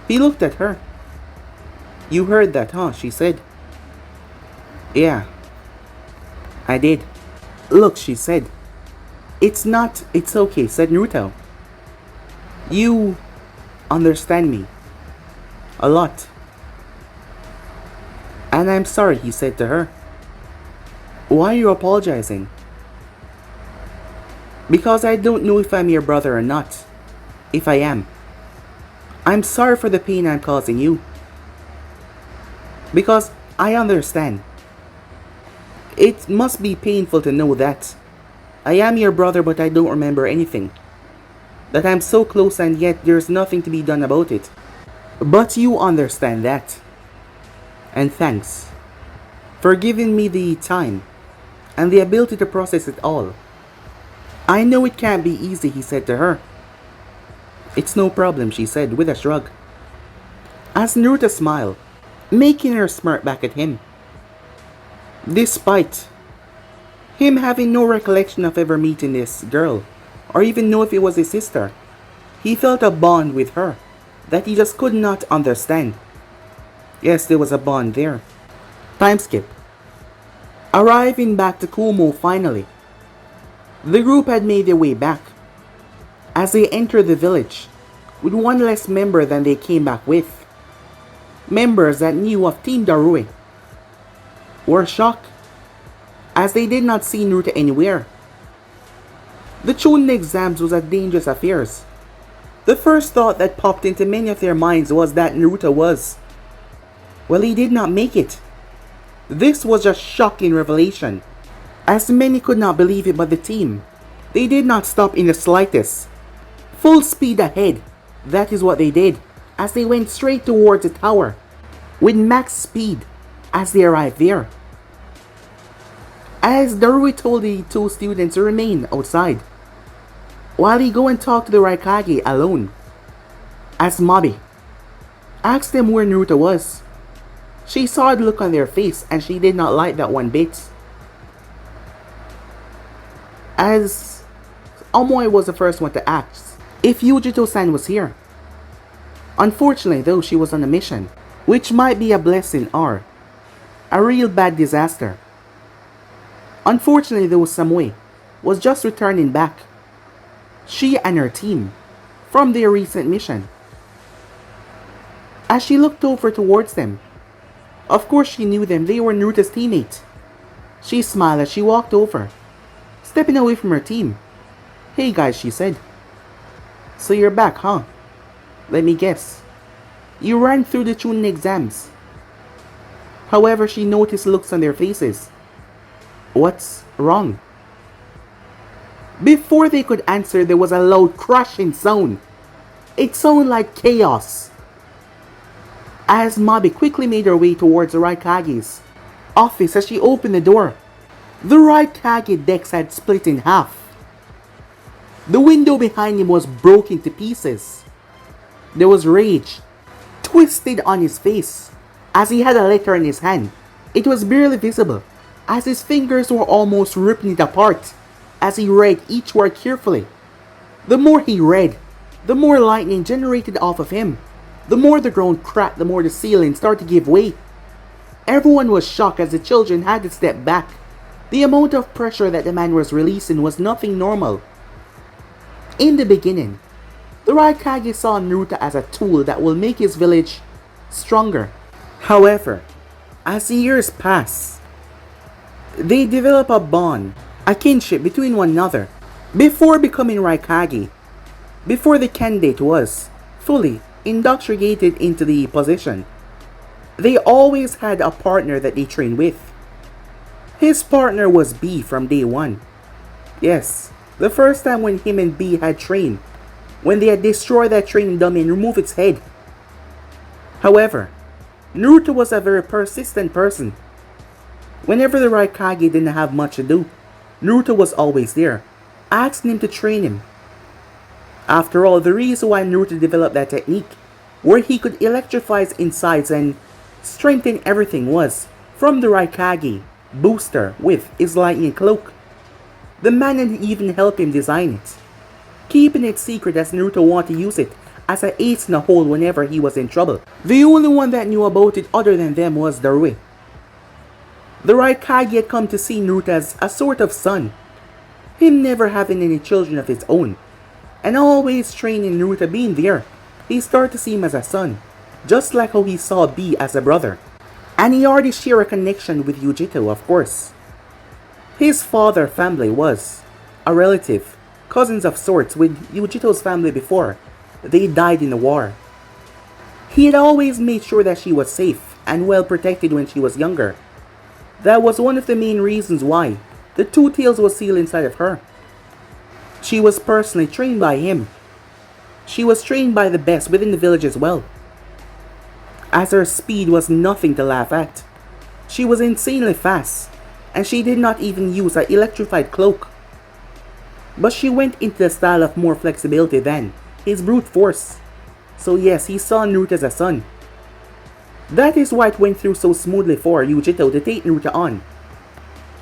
He looked at her. You heard that, huh? She said. Yeah, I did. Look, she said. It's okay, said Naruto. You understand me a lot. And I'm sorry, he said to her. Why are you apologizing? Because I don't know if I'm your brother or not. If I am, I'm sorry for the pain I'm causing you. Because I understand. It must be painful to know that I am your brother but I don't remember anything. That I'm so close and yet there's nothing to be done about it. But you understand that. And thanks for giving me the time and the ability to process it all. I know it can't be easy, he said to her. It's no problem, she said with a shrug, as Naruto smiled, making her smirk back at him. Despite him having no recollection of ever meeting this girl, or even know if it was his sister, he felt a bond with her that he just could not understand. Yes, there was a bond there. Time skip. Arriving back to Kumo finally, the group had made their way back. As they entered the village, with one less member than they came back with, members that knew of Team Darui were shocked, as they did not see Naruto anywhere. The Chunin exams was a dangerous affair. The first thought that popped into many of their minds was that Naruto was, well, he did not make it. This was a shocking revelation, as many could not believe it but the team. They did not stop in the slightest. Full speed ahead, that is what they did, as they went straight towards the tower, with max speed as they arrived there. As Darui told the two students to remain outside, while he go and talk to the Raikage alone, as Mabi asked them where Naruto was. She saw the look on their face and she did not like that one bit. As Omoi was the first one to ask if Yujito-san was here. Unfortunately though, she was on a mission, which might be a blessing or a real bad disaster. Unfortunately though, Samui was just returning back, she and her team, from their recent mission. As she looked over towards them, of course she knew them, they were Naruto's teammates. She smiled as she walked over, stepping away from her team. Hey guys, she said. So you're back, huh? Let me guess. You ran through the Chunin exams. However, she noticed looks on their faces. What's wrong? Before they could answer, there was a loud crashing sound. It sounded like chaos. As Mabi quickly made her way towards the Raikage's office as she opened the door, the Raikage decks had split in half. The window behind him was broken to pieces. There was rage twisted on his face as he had a letter in his hand. It was barely visible as his fingers were almost ripping it apart as he read each word carefully. The more he read, the more lightning generated off of him. The more the ground cracked, the more the ceiling started to give way. Everyone was shocked as the children had to step back. The amount of pressure that the man was releasing was nothing normal. In the beginning, the Raikage saw Naruto as a tool that will make his village stronger. However, as the years pass, they develop a bond, a kinship between one another. Before becoming Raikage, before the candidate was fully indoctrinated into the position, they always had a partner that they trained with. His partner was B from day one. Yes, the first time when him and B had trained, when they had destroyed that training dummy and removed its head. However, Naruto was a very persistent person. Whenever the Raikage didn't have much to do, Naruto was always there, asking him to train him. After all, the reason why Naruto developed that technique, where he could electrify his insides and strengthen everything, was from the Raikage booster with his lightning cloak. The man had even helped him design it, keeping it secret as Naruto wanted to use it as an ace in the hole whenever he was in trouble. The only one that knew about it other than them was Darui. The Raikage had come to see Naruto as a sort of son, him never having any children of his own, and always training Naruto being there. He started to see him as a son, just like how he saw B as a brother. And he already shared a connection with Yujito, of course. His father family was a relative, cousins of sorts with Yujito's family before they died in the war. He had always made sure that she was safe and well protected when she was younger. That was one of the main reasons why the two tails was sealed inside of her. She was personally trained by him. She was trained by the best within the village as well, as her speed was nothing to laugh at. She was insanely fast, and she did not even use an electrified cloak. But she went into the style of more flexibility than his brute force. So yes, he saw Naruto as a son. That is why it went through so smoothly for Yujito to take Naruto on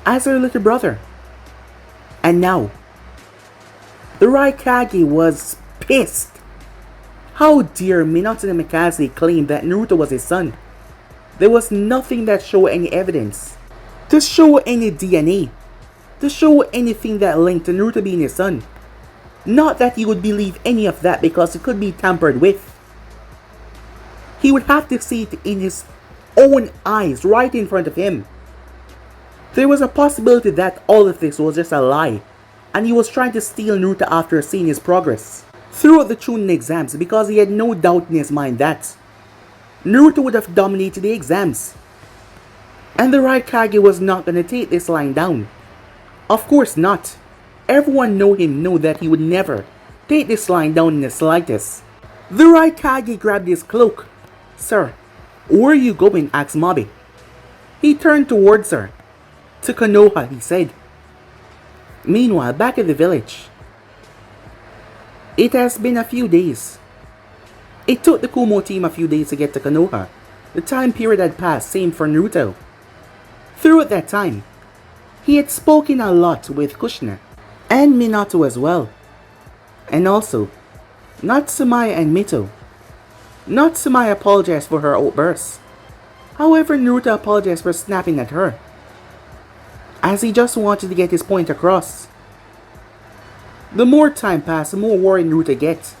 as her little brother. And now, the Raikage was pissed. How dare Minato and Mikaze claim that Naruto was his son? There was nothing that showed any evidence, to show any DNA, to show anything that linked to Naruto being his son. Not that he would believe any of that because it could be tampered with. He would have to see it in his own eyes right in front of him. There was a possibility that all of this was just a lie, and he was trying to steal Naruto after seeing his progress throughout the Chunin exams, because he had no doubt in his mind that Naruto would have dominated the exams. And the Raikage was not going to take this lying down. Of course not. Everyone knew that he would never take this lying down in the slightest. The Raikage grabbed his cloak. "Sir, where are you going?" asked Mabi. He turned towards her. "To Konoha," he said. Meanwhile, back at the village, it has been a few days. It took the Kumo team a few days to get to Konoha. The time period had passed, same for Naruto. Throughout that time, he had spoken a lot with Kushina and Minato as well. And also, Natsumaya and Mito. Natsumaya apologized for her outbursts. However, Naruto apologized for snapping at her, as he just wanted to get his point across. The more time passed, the more worried Naruto gets,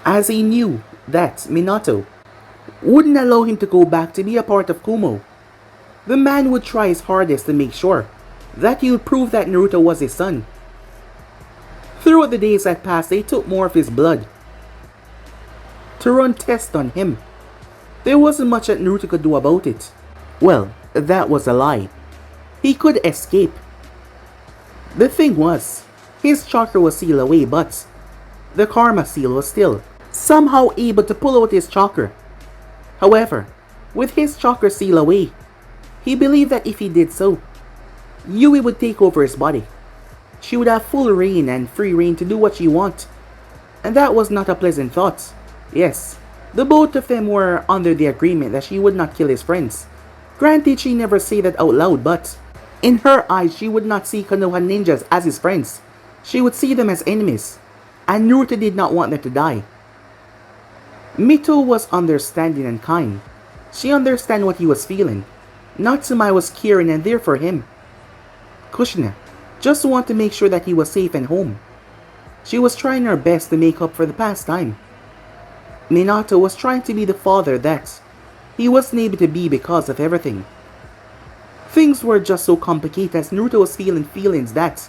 as he knew that Minato wouldn't allow him to go back to be a part of Kumo. The man would try his hardest to make sure that he would prove that Naruto was his son. Throughout the days that passed, they took more of his blood to run tests on him. There wasn't much that Naruto could do about it. Well, that was a lie. He could escape. The thing was, his chakra was sealed away, but the karma seal was still somehow able to pull out his chakra. However, with his chakra seal away, he believed that if he did so, Yui would take over his body. She would have full reign and free reign to do what she wanted. And that was not a pleasant thought. Yes, the both of them were under the agreement that she would not kill his friends. Granted, she never said that out loud, but in her eyes, she would not see Konoha ninjas as his friends. She would see them as enemies, and Naruto did not want them to die. Mito was understanding and kind. She understood what he was feeling. Natsumai was caring and there for him. Kushina just wanted to make sure that he was safe and home. She was trying her best to make up for the past time. Minato was trying to be the father that he wasn't able to be because of everything. Things were just so complicated as Naruto was feeling feelings that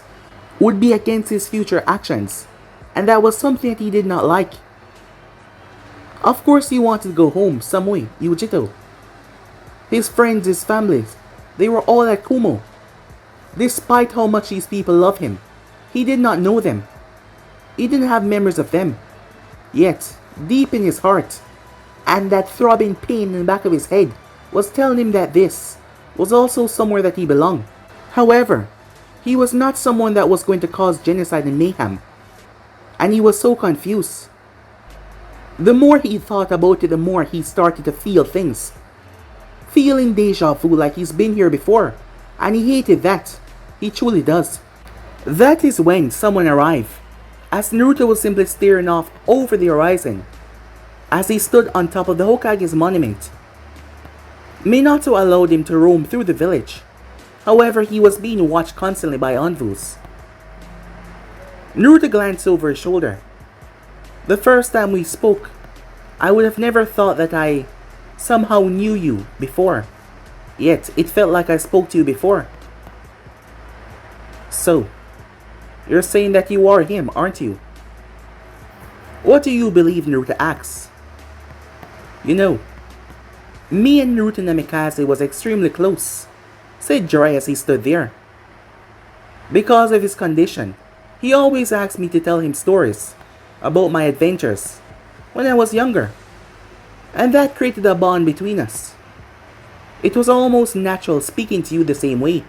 would be against his future actions, and that was something that he did not like. Of course he wanted to go home some way, Yujito. His friends, his families, they were all at Kumo. Despite how much these people love him, he did not know them. He didn't have memories of them. Yet, deep in his heart, and that throbbing pain in the back of his head was telling him that this was also somewhere that he belonged. However, he was not someone that was going to cause genocide and mayhem, and he was so confused. The more he thought about it, the more he started to feel things. Feeling deja vu like he's been here before, and he hated that. He truly does. That is when someone arrived, as Naruto was simply staring off over the horizon, as he stood on top of the Hokage's monument. Minato allowed him to roam through the village. However, he was being watched constantly by Anvus. Naruto glanced over his shoulder. The first time we spoke, I would have never thought that I somehow knew you before. Yet, it felt like I spoke to you before. So, you're saying that you are him, aren't you? What do you believe? Naruto asks. You know, me and Naruto Namikaze was extremely close, said Jiraiya as he stood there. Because of his condition, he always asked me to tell him stories about my adventures when I was younger, and that created a bond between us. It was almost natural speaking to you the same way.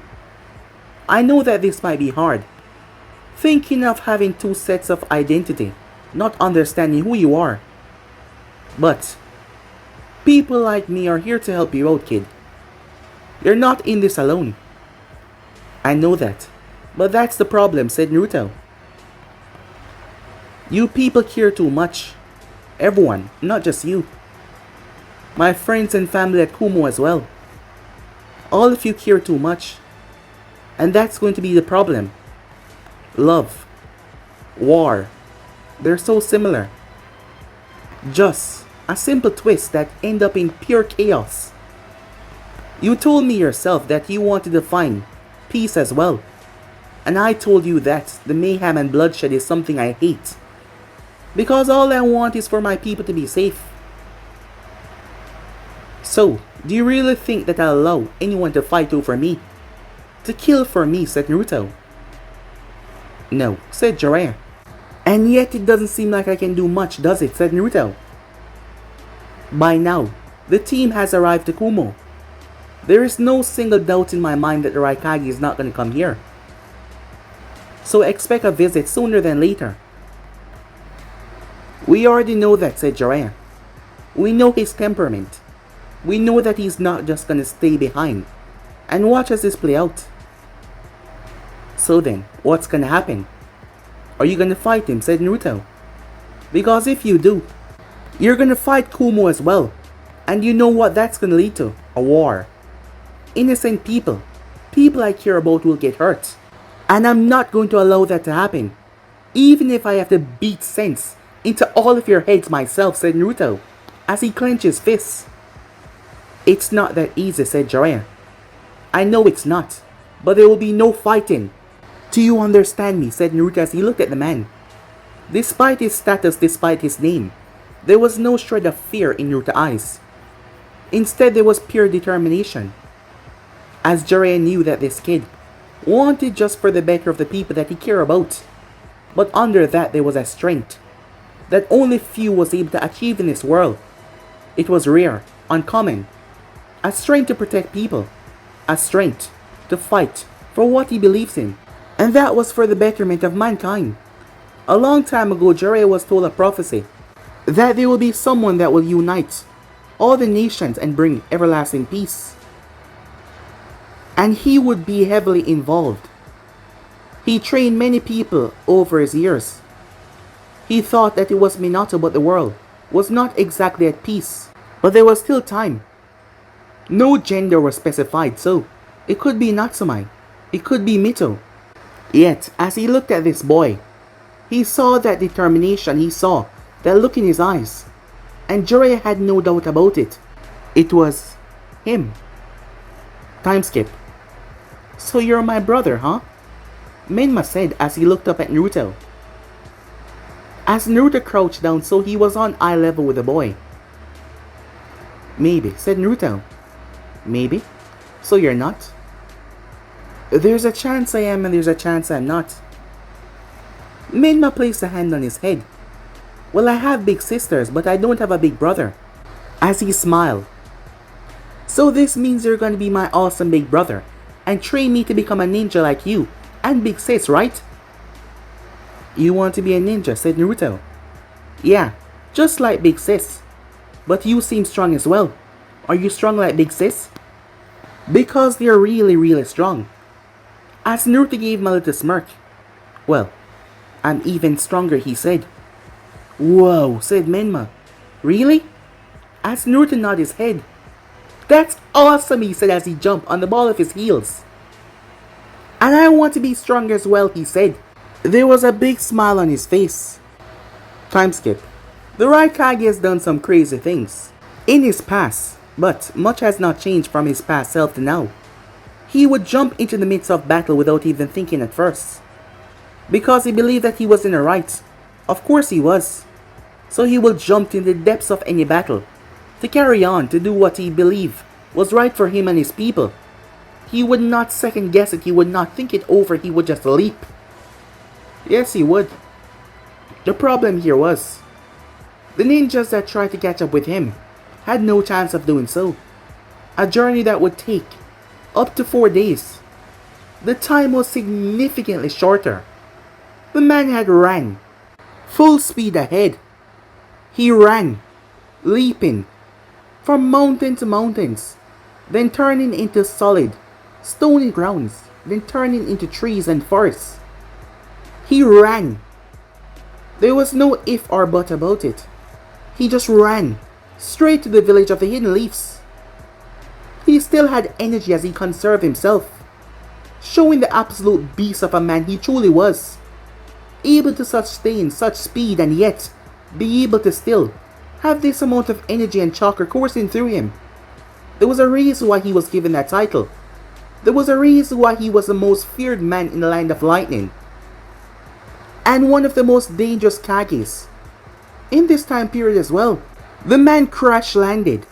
I know that this might be hard, thinking of having two sets of identity, not understanding who you are. But people like me are here to help you out, kid. You're not in this alone. I know that, but that's the problem, said Naruto. You people care too much. Everyone, not just you. My friends and family at Kumo as well. All of you care too much. And that's going to be the problem. Love. War. They're so similar. Just a simple twist that end up in pure chaos. You told me yourself that you wanted to find peace as well. And I told you that the mayhem and bloodshed is something I hate. Because all I want is for my people to be safe. So, do you really think that I'll allow anyone to fight over me? To kill for me, said Naruto. No, said Jiraiya. And yet it doesn't seem like I can do much, does it, said Naruto. By now, the team has arrived to Kumo. There is no single doubt in my mind that the Raikage is not going to come here. So expect a visit sooner than later. We already know that, said Jiraiya. We know his temperament. We know that he's not just gonna stay behind and watch as this play out. So then, what's gonna happen? Are you gonna fight him, said Naruto. Because if you do, you're gonna fight Kumo as well. And you know what that's gonna lead to? A war. Innocent people, people I care about will get hurt. And I'm not going to allow that to happen. Even if I have to beat sense into all of your heads myself, said Naruto, as he clenched his fists. It's not that easy, said Jiraiya. I know it's not, but there will be no fighting. Do you understand me, said Naruto as he looked at the man. Despite his status, despite his name, there was no shred of fear in Naruto's eyes. Instead, there was pure determination. As Jiraiya knew that this kid wanted just for the better of the people that he cared about. But under that there was a strength that only few was able to achieve in this world. It was rare, uncommon. A strength to protect people. A strength to fight for what he believes in. And that was for the betterment of mankind. A long time ago, Jiraiya was told a prophecy that there will be someone that will unite all the nations and bring everlasting peace. And he would be heavily involved. He trained many people over his years. He thought that it was Minato, but the world was not exactly at peace. But there was still time. No gender was specified, so it could be Natsume, it could be Mito. Yet, as he looked at this boy, he saw that determination, he saw that look in his eyes. And Jiraiya had no doubt about it. It was him. Time skip. So you're my brother, huh? Menma said as he looked up at Naruto. As Naruto crouched down so he was on eye level with the boy. Maybe, said Naruto. Maybe? So you're not? There's a chance I am and there's a chance I'm not. Menma placed a hand on his head. Well, I have big sisters, but I don't have a big brother. As he smiled. So this means you're gonna be my awesome big brother and train me to become a ninja like you and Big Sis, right? You want to be a ninja, said Naruto. Yeah, just like Big Sis. But you seem strong as well. Are you strong like Big Sis? Because they're really strong. As Naruto gave him a little smirk. Well, I'm even stronger, he said. Whoa, said Menma. Really? As Naruto nodded his head. That's awesome, he said as he jumped on the ball of his heels. And I want to be strong as well, he said. There was a big smile on his face. Time skip. The Raikage has done some crazy things in his past, but much has not changed from his past self to now. He would jump into the midst of battle without even thinking at first. Because he believed that he was in the right. Of course he was. So he would jump in the depths of any battle to carry on to do what he believed was right for him and his people. He would not second guess it, he would not think it over, he would just leap. Yes, he would. The problem here was, the ninjas that tried to catch up with him had no chance of doing so. A journey that would take up to 4 days. The time was significantly shorter. The man had ran full speed ahead. He ran, leaping from mountain to mountains, then turning into solid, stony grounds, then turning into trees and forests. He ran. There was no if or but about it. He just ran straight to the village of the Hidden Leaves. He still had energy as he conserved himself, showing the absolute beast of a man he truly was, able to sustain such speed and yet be able to still have this amount of energy and chakra coursing through him. There was a reason why he was given that title. There was a reason why he was the most feared man in the Land of Lightning, and one of the most dangerous Kages in this time period as well. The man crash landed.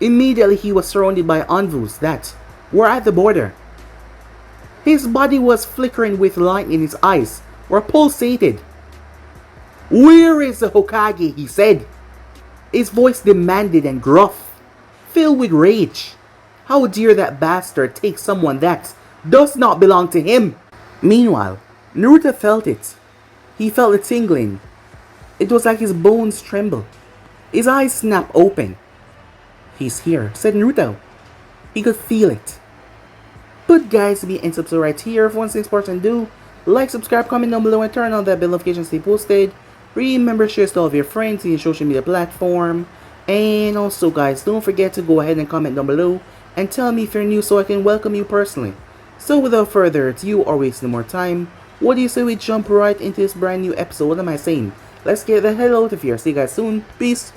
Immediately he was surrounded by envoys that were at the border. His body was flickering with light in his eyes were pulsated. Where is the Hokage? He said. His voice demanded and gruff, filled with rage. How dare that bastard take someone that does not belong to him? Meanwhile, Naruto felt it. He felt the tingling. It was like his bones trembled. His eyes snapped open. He's here, said Naruto. He could feel it. But guys, be and subscribe right here. If one thing's important, do like, subscribe, comment down below, and turn on that bell notification to stay posted. Remember, share to all of your friends in your social media platform. And also guys, don't forget to go ahead and comment down below and tell me if you're new so I can welcome you personally. So without further ado or wasting more time, what do you say we jump right into this brand new episode? What am I saying? Let's get the hell out of here. See you guys soon. Peace.